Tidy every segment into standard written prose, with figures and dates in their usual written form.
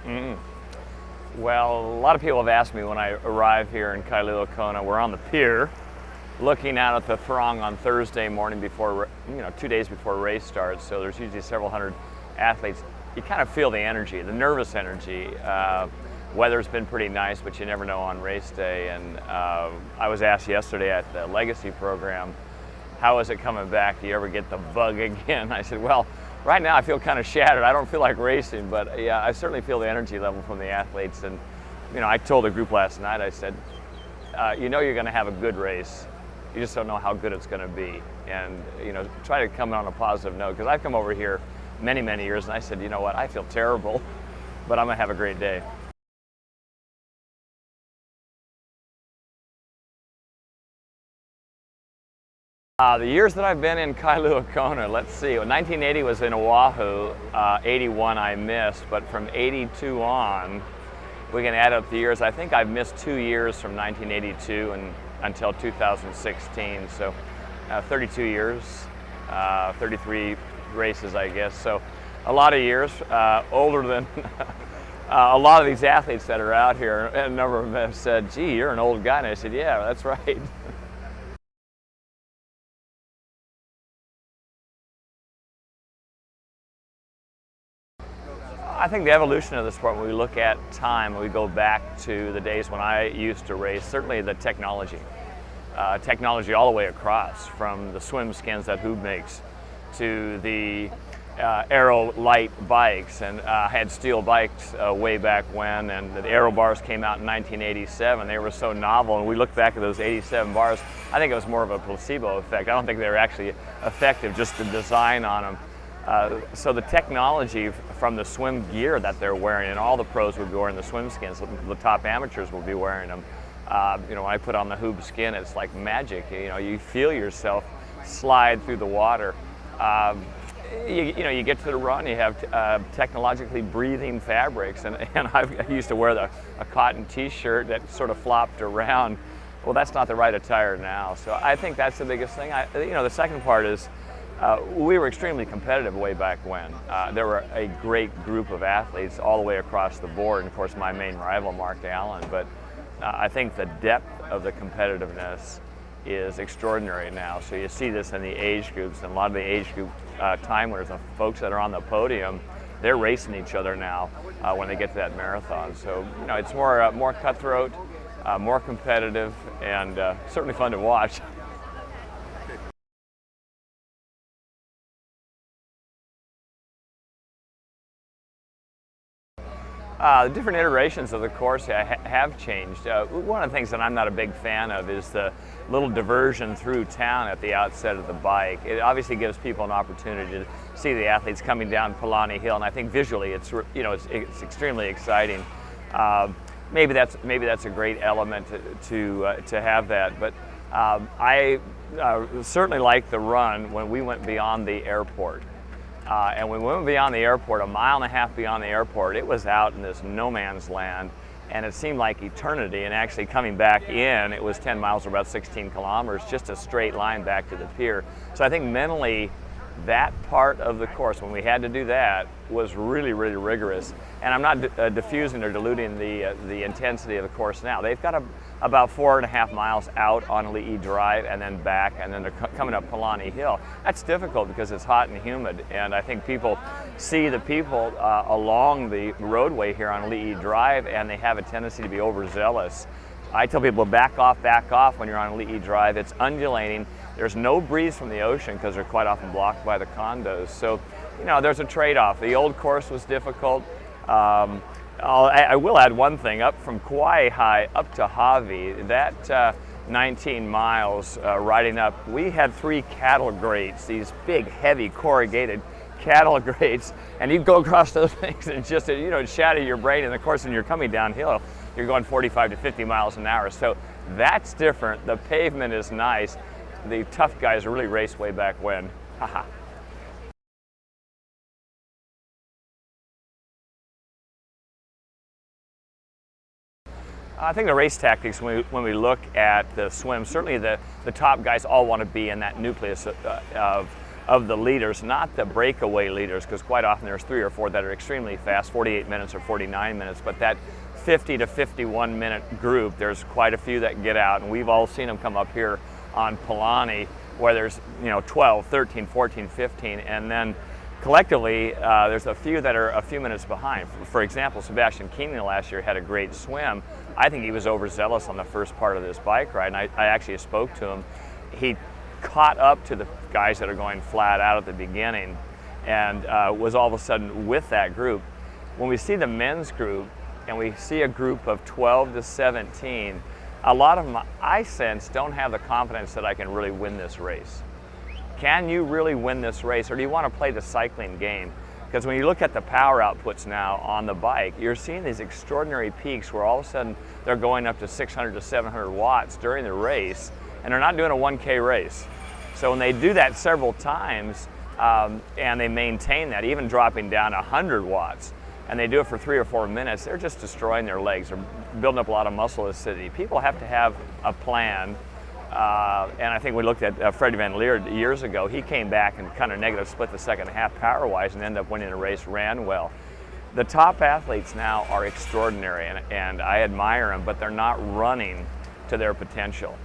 Mm. Well, a lot of people have asked me when I arrive here in Kailua, Kona. We're on the pier, looking out at the throng on Thursday morning before, 2 days before race starts. So there's usually several hundred athletes. You kind of feel the energy, the nervous energy. Weather's been pretty nice, but you never know on race day. And I was asked yesterday at the Legacy program, how is it coming back? Do you ever get the bug again? I said, well, right now I feel kind of shattered. I don't feel like racing, but yeah, I certainly feel the energy level from the athletes. And I told the group last night, I said, you're going to have a good race. You just don't know how good it's going to be. And try to come on a positive note, because I've come over here many, many years and I said, you know what, I feel terrible, but I'm going to have a great day. The years that I've been in Kailua, Kona, let's see, 1980 was in Oahu, 81 I missed, but from 82 on, we can add up the years. I think I've missed 2 years from 1982 until 2016, so 32 years, 33 races, I guess. So a lot of years, older than a lot of these athletes that are out here. And a number of them have said, gee, you're an old guy. And I said, yeah, that's right. I think the evolution of the sport, when we look at time, when we go back to the days when I used to race, certainly the technology. Technology all the way across, from the swim skins that Hoob makes to the aero light bikes, and had steel bikes way back when, and the aero bars came out in 1987. They were so novel, and we look back at those 87 bars, I think it was more of a placebo effect. I don't think they were actually effective, just the design on them. So the technology from the swim gear that they're wearing, and all the pros would be wearing the swim skins, the top amateurs will be wearing them. When I put on the Hoob skin, it's like magic. You feel yourself slide through the water. You get to the run, you have technologically breathing fabrics, and I used to wear a cotton t-shirt that sort of flopped around. Well, that's not the right attire now. So I think that's the biggest thing. The second part is, we were extremely competitive way back when. There were a great group of athletes all the way across the board, and of course my main rival, Mark Allen, but I think the depth of the competitiveness is extraordinary now. So you see this in the age groups, and a lot of the age group time winners, the folks that are on the podium, they're racing each other now when they get to that marathon. So it's more cutthroat, more competitive, and certainly fun to watch. The different iterations of the course have changed. One of the things that I'm not a big fan of is the little diversion through town at the outset of the bike. It obviously gives people an opportunity to see the athletes coming down Palani Hill, and I think visually it's extremely exciting. Maybe that's a great element to have that, but I certainly like the run when we went beyond the airport. And when we went beyond the airport, 1.5 miles beyond the airport, it was out in this no man's land, and it seemed like eternity. And actually coming back in, it was 10 miles or about 16 kilometers, just a straight line back to the pier. So I think mentally, that part of the course, when we had to do that, was really, really rigorous. And I'm not diffusing or diluting the intensity of the course now. They've got about 4.5 miles out on Li'i Drive and then back, and then they're coming up Palani Hill. That's difficult because it's hot and humid, and I think people see the people along the roadway here on Li'i Drive, and they have a tendency to be overzealous. I tell people, back off when you're on Li'i Drive. It's undulating. There's no breeze from the ocean because they're quite often blocked by the condos. So, there's a trade-off. The old course was difficult. I will add one thing. Up from Kauai High up to Hawi, that 19 miles riding up, we had 3 cattle grates, these big, heavy, corrugated cattle grates, and you go across those things and just, shatter your brain. And of course, when you're coming downhill, you're going 45 to 50 miles an hour. So that's different. The pavement is nice. The tough guys really raced way back when. Haha. I think the race tactics, when we look at the swim, certainly the top guys all want to be in that nucleus of of the leaders, not the breakaway leaders, because quite often there's 3 or 4 that are extremely fast, 48 minutes or 49 minutes, but that 50 to 51 minute group, there's quite a few that get out, and we've all seen them come up here on Palani, where there's 12, 13, 14, 15, and then collectively there's a few that are a few minutes behind. For example, Sebastian Kienle last year had a great swim. I think he was overzealous on the first part of this bike ride, and I actually spoke to him. He caught up to the guys that are going flat out at the beginning and was all of a sudden with that group. When we see the men's group and we see a group of 12 to 17, a lot of them, I sense, don't have the confidence that I can really win this race. Can you really win this race, or do you want to play the cycling game? Because when you look at the power outputs now on the bike, you're seeing these extraordinary peaks where all of a sudden they're going up to 600 to 700 watts during the race, and they're not doing a 1K race. So when they do that several times and they maintain that, even dropping down 100 watts, and they do it for 3 or 4 minutes, they're just destroying their legs. They're building up a lot of muscle acidity. People have to have a plan. And I think we looked at Freddie Van Leer years ago. He came back and kind of negative split the second half power-wise and ended up winning the race, ran well. The top athletes now are extraordinary, and I admire them, but they're not running to their potential.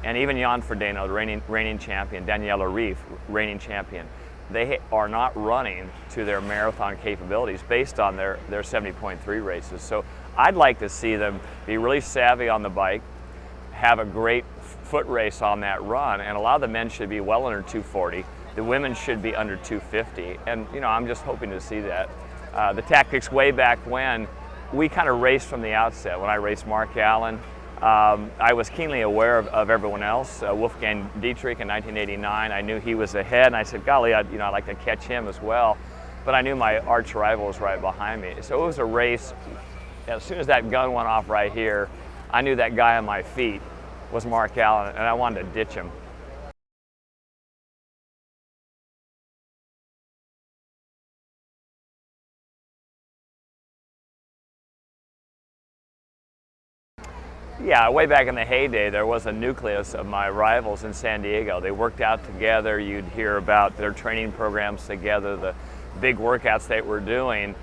And even Jan Frodeno, the reigning champion, Daniela Ryf, reigning champion, they are not running to their marathon capabilities based on their 70.3 races. So I'd like to see them be really savvy on the bike, have a great foot race on that run, and a lot of the men should be well under 240. The women should be under 250, and I'm just hoping to see that. The tactics way back when, we kind of raced from the outset. When I raced Mark Allen, I was keenly aware of everyone else. Wolfgang Dietrich in 1989, I knew he was ahead, and I said, golly, I'd like to catch him as well. But I knew my arch rival was right behind me. So it was a race. As soon as that gun went off right here, I knew that guy on my feet was Mark Allen, and I wanted to ditch him. Yeah, way back in the heyday, there was a nucleus of my rivals in San Diego. They worked out together. You'd hear about their training programs together, the big workouts they were doing.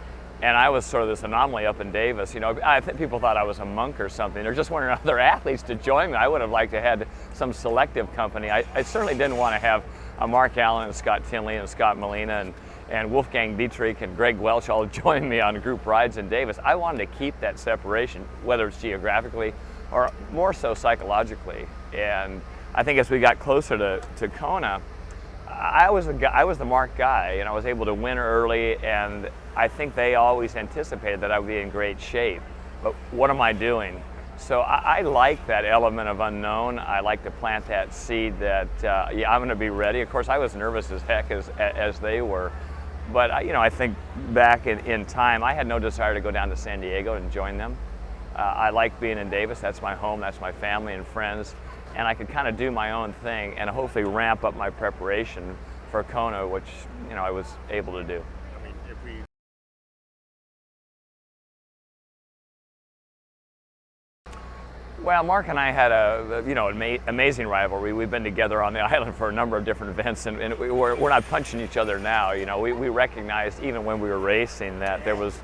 And I was sort of this anomaly up in Davis. I think people thought I was a monk or something. There just weren't other athletes to join me. I would have liked to have had some selective company. I certainly didn't want to have a Mark Allen and Scott Tinley and Scott Molina and Wolfgang Dietrich and Greg Welch all join me on group rides in Davis. I wanted to keep that separation, whether it's geographically or more so psychologically. And I think as we got closer to Kona, I was the marked guy, and I was able to win early, and I think they always anticipated that I would be in great shape. But what am I doing? So I like that element of unknown. I like to plant that seed that, I'm going to be ready. Of course, I was nervous as heck as they were. But, I think back in time, I had no desire to go down to San Diego and join them. I like being in Davis. That's my home. That's my family and friends. And I could kind of do my own thing and hopefully ramp up my preparation for Kona, which, I was able to do. Well, Mark and I had an amazing rivalry. We've been together on the island for a number of different events, and we're not punching each other now. We recognized even when we were racing that there was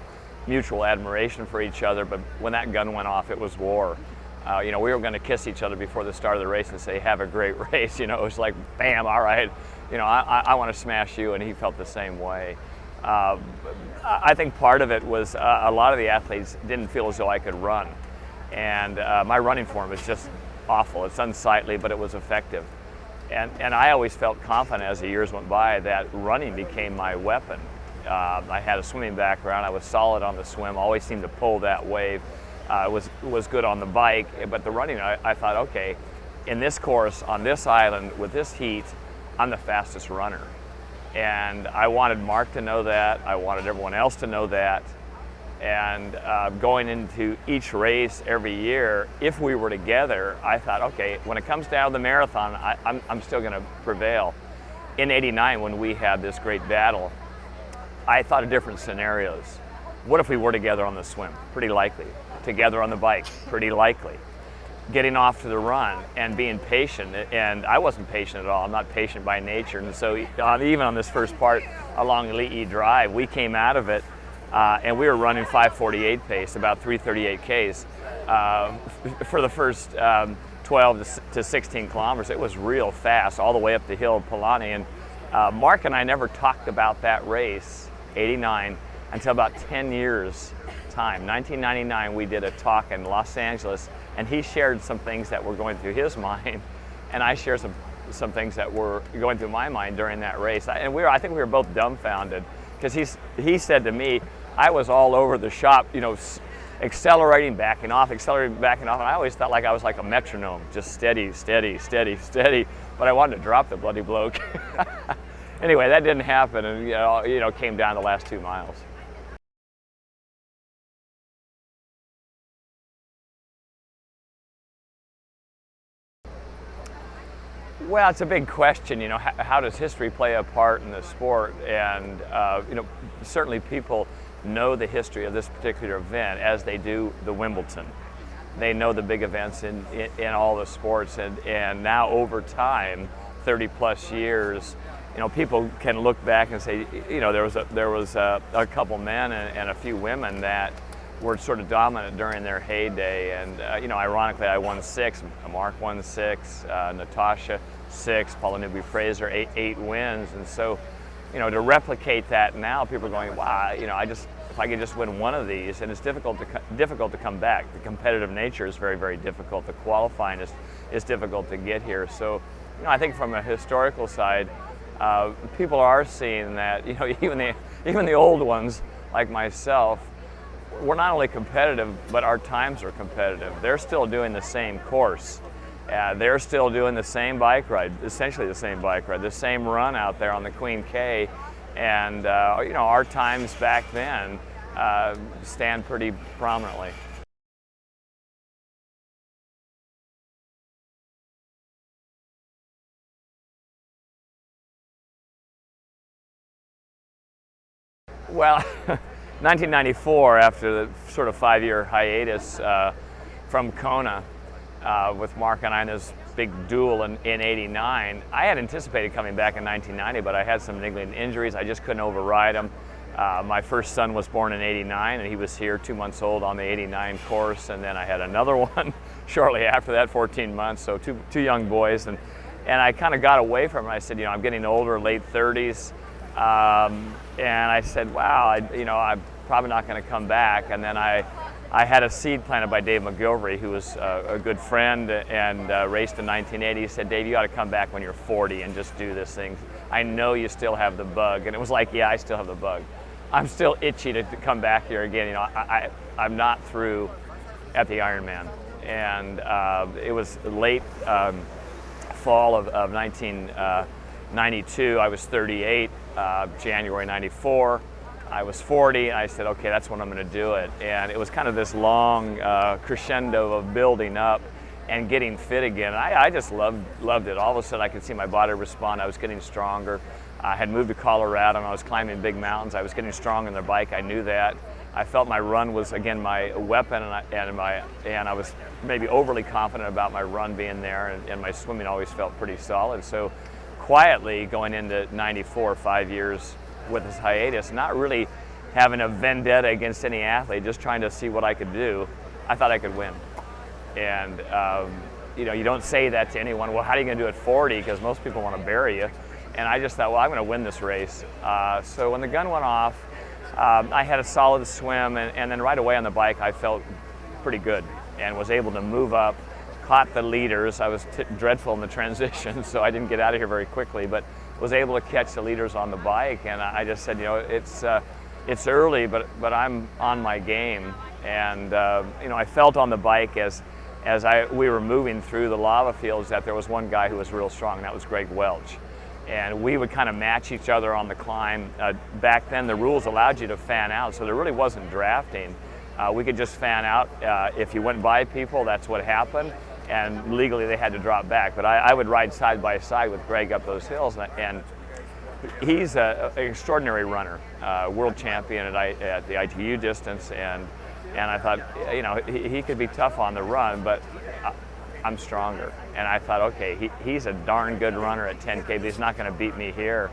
mutual admiration for each other, but when that gun went off, it was war. We were going to kiss each other before the start of the race and say, have a great race. It was like, bam, all right, I want to smash you, and he felt the same way. I think part of it was a lot of the athletes didn't feel as though I could run. And my running form is just awful. It's unsightly, but it was effective. And I always felt confident as the years went by that running became my weapon. I had a swimming background. I was solid on the swim, always seemed to pull that wave. Was good on the bike, but the running, I thought, okay, in this course, on this island, with this heat, I'm the fastest runner. And I wanted Mark to know that. I wanted everyone else to know that. And going into each race every year, if we were together, I thought, okay, when it comes down to the marathon, I'm still going to prevail. In '89, when we had this great battle, I thought of different scenarios. What if we were together on the swim? Pretty likely. Together on the bike? Pretty likely. getting off to the run and being patient. And I wasn't patient at all. I'm not patient by nature. And so even on this first part along Elite E Drive, we came out of it and we were running 5:48 pace, about 3:38 Ks for the first 12 to 16 kilometers. It was real fast all the way up the hill of Palani. And Mark and I never talked about that race, 89, until about 10 years time. 1999, we did a talk in Los Angeles, and he shared some things that were going through his mind, and I shared some things that were going through my mind during that race. And I think we were both dumbfounded, because he said to me, I was all over the shop, accelerating, backing off, and I always thought like I was like a metronome, just steady, steady, steady, steady, but I wanted to drop the bloody bloke. Anyway, that didn't happen, and came down the last 2 miles. Well, it's a big question. How does history play a part in the sport? And certainly people know the history of this particular event as they do the Wimbledon. They know the big events in all the sports, and now over time, 30 plus years, people can look back and say, there was a couple men and a few women that were sort of dominant during their heyday. And ironically, I won 6. Mark won 6. Natasha 6. Paula Newby-Fraser 8 wins. And so, to replicate that now, people are going, wow, if I could just win one of these, and it's difficult to come back. The competitive nature is very, very difficult. The qualifying is difficult to get here. So, I think from a historical side, people are seeing that, even the old ones like myself, we're not only competitive, but our times are competitive. They're still doing the same course. They're still doing the same bike ride, essentially the same bike ride, the same run out there on the Queen K. And our times back then stand pretty prominently. Well, 1994, after the sort of 5-year hiatus from Kona with Mark and I in this big duel in 89, I had anticipated coming back in 1990, but I had some niggling injuries. I just couldn't override them. My first son was born in 89, and he was here 2 months old on the 89 course, and then I had another one shortly after that, 14 months, so two young boys, and I kind of got away from it. I said, I'm getting older, late 30s. And I said, wow, I'm probably not going to come back. And then I had a seed planted by Dave McGilvery, who was a good friend and raced in 1980. He said, Dave, you got to come back when you're 40 and just do this thing. I know you still have the bug. And it was like, yeah, I still have the bug. I'm still itchy to come back here again. I'm not through at the Ironman. And it was late fall of 1992. I was 38. January 94, I was 40. I said, okay, that's when I'm going to do it. And it was kind of this long crescendo of building up and getting fit again. I just loved it. All of a sudden, I could see my body respond. I was getting stronger. I had moved to Colorado, and I was climbing big mountains. I was getting strong on the bike. I knew that. I felt my run was, again, my weapon, and I was maybe overly confident about my run being there, and my swimming always felt pretty solid. So quietly going into 94, 5 years with this hiatus, not really having a vendetta against any athlete, just trying to see what I could do, I thought I could win. And you don't say that to anyone, well, how are you going to do it 40? Because most people want to bury you. And I just thought, well, I'm going to win this race. So when the gun went off, I had a solid swim, and then right away on the bike, I felt pretty good and was able to move up, caught the leaders. I was dreadful in the transition, so I didn't get out of here very quickly, but was able to catch the leaders on the bike. And I just said, it's early, but I'm on my game. And I felt on the bike as we were moving through the lava fields that there was one guy who was real strong, and that was Greg Welch. And we would kind of match each other on the climb. Back then, the rules allowed you to fan out, so there really wasn't drafting. We could just fan out. If you went by people, that's what happened. And legally, they had to drop back. But I would ride side by side with Greg up those hills. And he's an extraordinary runner, world champion at the ITU distance. And I thought, he could be tough on the run. But I'm stronger. And I thought, okay, he's a darn good runner at 10K, but he's not going to beat me here.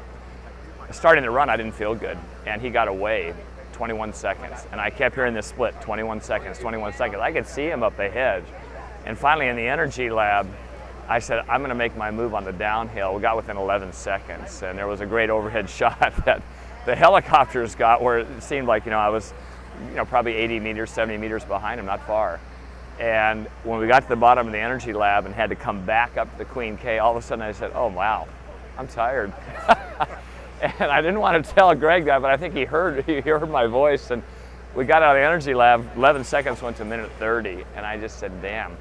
Starting the run, I didn't feel good, and he got away 21 seconds. And I kept hearing this split, 21 seconds, 21 seconds. I could see him up ahead. And finally in the energy lab, I said, I'm going to make my move on the downhill. We got within 11 seconds, and there was a great overhead shot that the helicopters got where it seemed like, I was, probably 80 meters, 70 meters behind him, not far. And when we got to the bottom of the energy lab and had to come back up to the Queen K, all of a sudden I said, oh, wow, I'm tired. And I didn't want to tell Greg that, but I think he heard my voice. And we got out of the energy lab, 11 seconds went to a minute 30. And I just said, damn,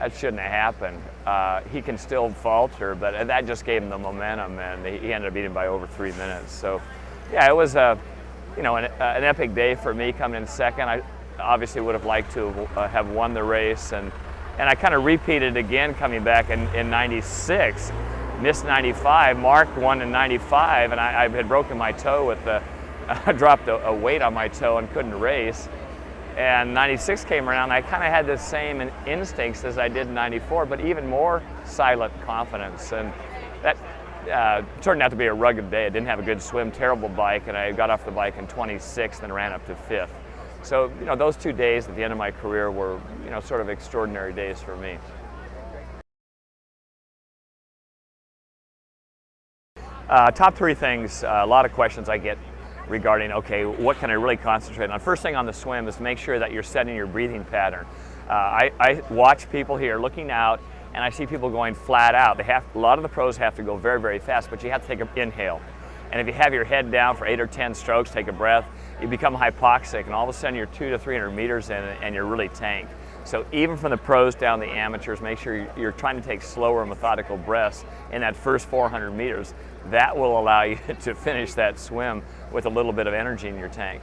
that shouldn't have happened. He can still falter, but that just gave him the momentum, and he ended up beating by over 3 minutes. So, yeah, it was an epic day for me coming in second. I obviously would have liked to have won the race, and I kind of repeated again coming back in 96. Missed 95, Mark won in 95, and I had broken my toe with I dropped a weight on my toe and couldn't race. And 96 came around, I kind of had the same instincts as I did in 94, but even more silent confidence. And that turned out to be a rugged day. I didn't have a good swim, terrible bike, and I got off the bike in 26th and ran up to 5th. So, those 2 days at the end of my career were, sort of extraordinary days for me. Top 3 things, a lot of questions I get regarding, okay, what can I really concentrate on? First thing on the swim is make sure that you're setting your breathing pattern. I watch people here looking out, and I see people going flat out. A lot of the pros have to go very, very fast, but you have to take an inhale. And if you have your head down for 8 or 10 strokes, take a breath, you become hypoxic, and all of a sudden you're 200 to 300 meters in, and you're really tanked. So even from the pros down to the amateurs, make sure you're trying to take slower, methodical breaths in that first 400 meters. That will allow you to finish that swim with a little bit of energy in your tank.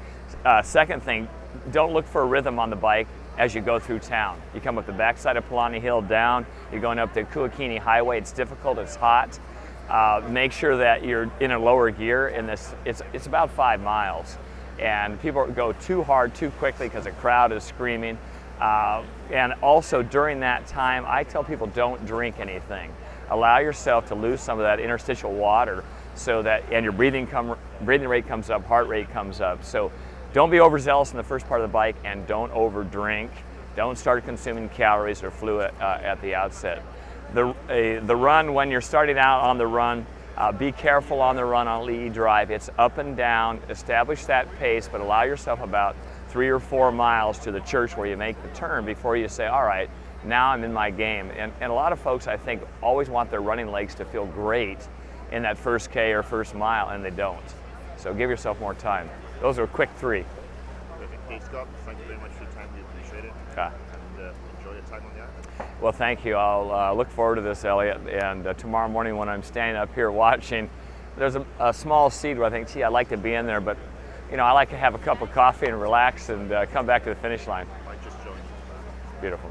Second thing, don't look for a rhythm on the bike as you go through town. You come up the backside of Palani Hill down, you're going up the Kuakini Highway, it's difficult, it's hot. Make sure that you're in a lower gear in this, it's about 5 miles. And people go too hard, too quickly because the crowd is screaming. And also during that time, I tell people don't drink anything. Allow yourself to lose some of that interstitial water so that, and your breathing rate comes up, heart rate comes up. So don't be overzealous in the first part of the bike, and don't overdrink. Don't start consuming calories or fluid at the outset. The run, when you're starting out on the run, be careful on the run on Lee Drive. It's up and down. Establish that pace, but allow yourself about 3 or 4 miles to the church where you make the turn before you say, all right, now I'm in my game. And a lot of folks, I think, always want their running legs to feel great in that first K or first mile, and they don't. So give yourself more time. Those are a quick 3. Hey, Scott, thank you very much for your time. We appreciate it. Okay. And enjoy your time on the island. Well, thank you. I'll look forward to this, Elliot. And tomorrow morning when I'm standing up here watching, there's a small seat where I think, gee, I'd like to be in there, but I like to have a cup of coffee and relax and come back to the finish line. I just joined. Beautiful.